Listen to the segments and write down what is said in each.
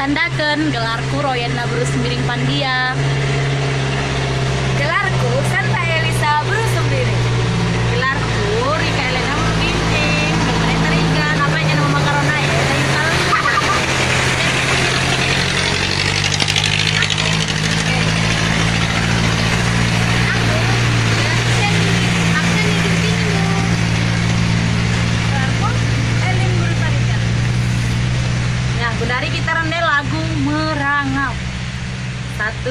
tandakan gelarku Royana Bruce Miring Pandia. Gelarku Santa Elisa Bruce sendiri. Gelarku Rika Elena Binting. Gimana terikan apa yang nama makarona ya? Saya tahu. Dari kita rendel lagu Merangap. 1,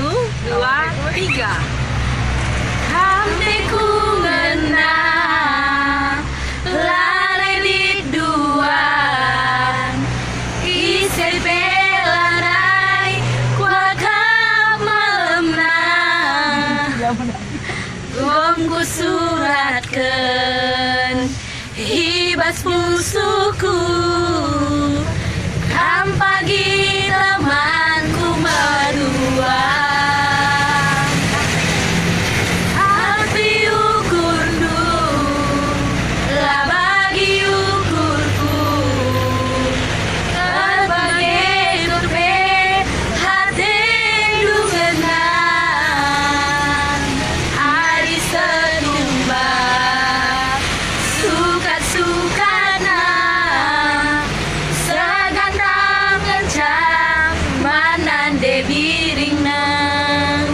2, 3. Hampe ku ngena lalai di duan isi pelanai kuagap malemna gongku suratkan hibas pusuku pagi temanku berdua hati ukur lah bagi ukurku berbagai turbe hati dugenan hari senumba suka-sukana biring nang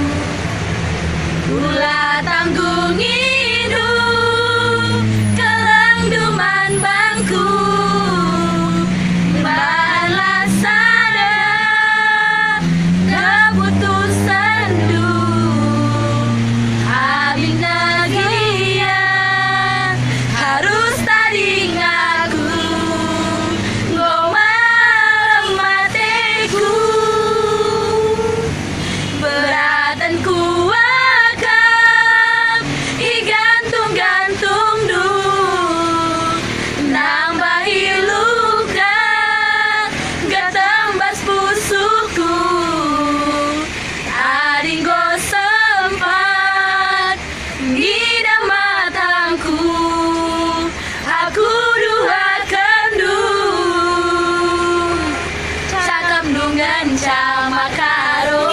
gula tanggung hidup kelang duman bangku balas sadar keputusan du abing nagia harus tadi ngaku ngomong mateku beratan kuagam igantung-gantung du nambahi luka gatambas pusuku adinggo sempat ngidam matangku aku dua kendung cakap dungan sama karo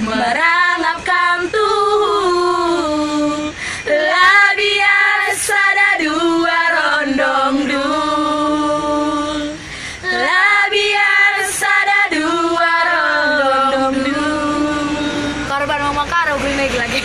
merangap kam tuh lah biasa ada dua rondong dul lah biasa ada dua rondong dul Korban ngomong karo gue lagi.